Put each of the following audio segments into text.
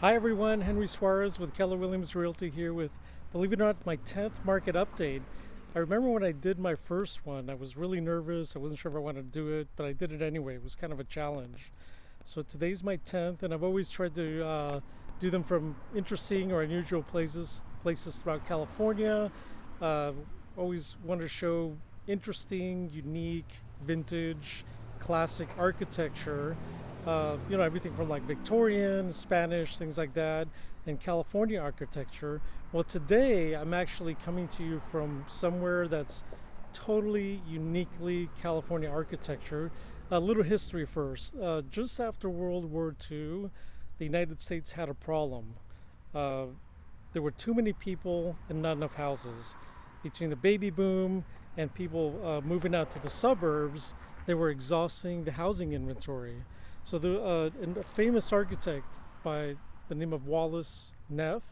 Hi everyone, Henry Suarez with Keller Williams Realty here with, believe it or not, my 10th market update. I remember when I did my first one, I was really nervous. I wasn't sure if I wanted to do it, but I did it anyway. It was kind of a challenge. So today's my 10th, and I've always tried to do them from interesting or unusual places throughout California. Uh, Always want to show interesting, unique, vintage, classic architecture. Everything from like Victorian, Spanish, things like that, and California architecture. Well, today I'm actually coming to you from somewhere that's totally uniquely California architecture. A little history first. Just after World War II, the United States had a problem. Uh, there were too many people and not enough houses. Between the baby boom and people moving out to the suburbs, they were exhausting the housing inventory. So a famous architect by the name of Wallace Neff,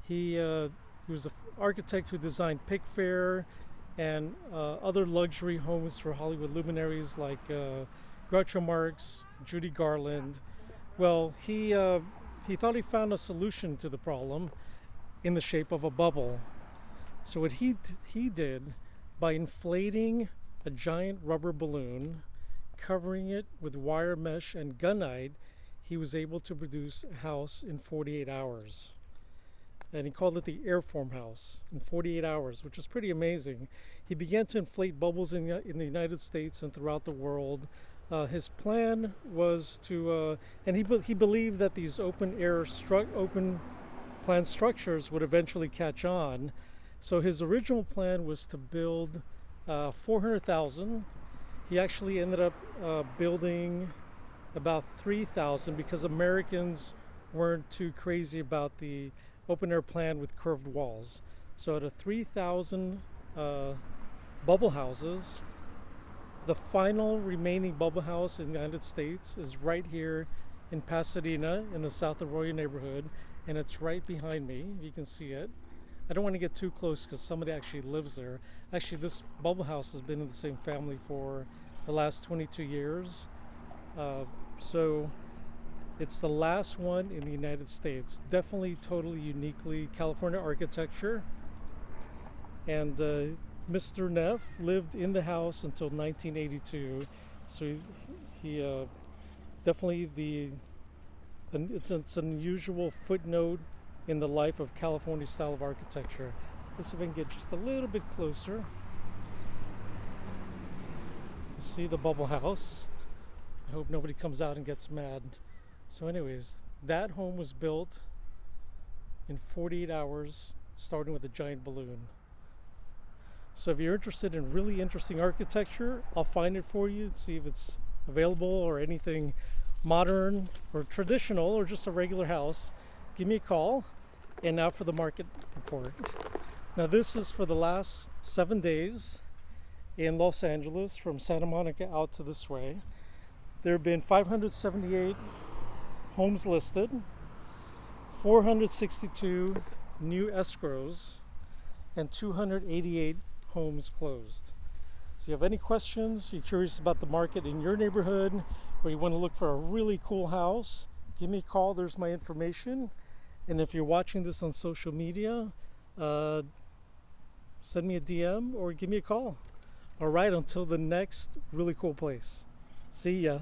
he was an architect who designed Pickfair and other luxury homes for Hollywood luminaries like Groucho Marx, Judy Garland. Well, he thought he found a solution to the problem in the shape of a bubble. So what he did, by inflating a giant rubber balloon, covering it with wire mesh and gunite, he was able to produce a house in 48 hours. And he called it the Airform House in 48 hours, which is pretty amazing. He began to inflate bubbles in the United States and throughout the world. His plan was he believed that these open plan structures would eventually catch on. So his original plan was to build 400,000. He actually ended up building about 3,000 because Americans weren't too crazy about the open air plan with curved walls. So out of 3,000 bubble houses, the final remaining bubble house in the United States is right here in Pasadena in the South Arroyo neighborhood, and it's right behind me. You can see it. I don't want to get too close because somebody actually lives there. Actually, this bubble house has been in the same family for the last 22 years. So it's the last one in the United States. Definitely totally uniquely California architecture. And Mr. Neff lived in the house until 1982. So he definitely it's an unusual footnote in the life of California style of architecture. Let's see if I can get just a little bit closer to see the bubble house. I hope nobody comes out and gets mad. So anyways, that home was built in 48 hours, starting with a giant balloon. So if you're interested in really interesting architecture, I'll find it for you, see if it's available or anything modern or traditional or just a regular house. Give me a call. And now for the market report. Now this is for the last 7 days in Los Angeles from Santa Monica out to this way. There have been 578 homes listed, 462 new escrows, and 288 homes closed. So if you have any questions, you're curious about the market in your neighborhood, or you want to look for a really cool house, give me a call. There's my information. And if you're watching this on social media, send me a DM or give me a call. All right, until the next really cool place. See ya.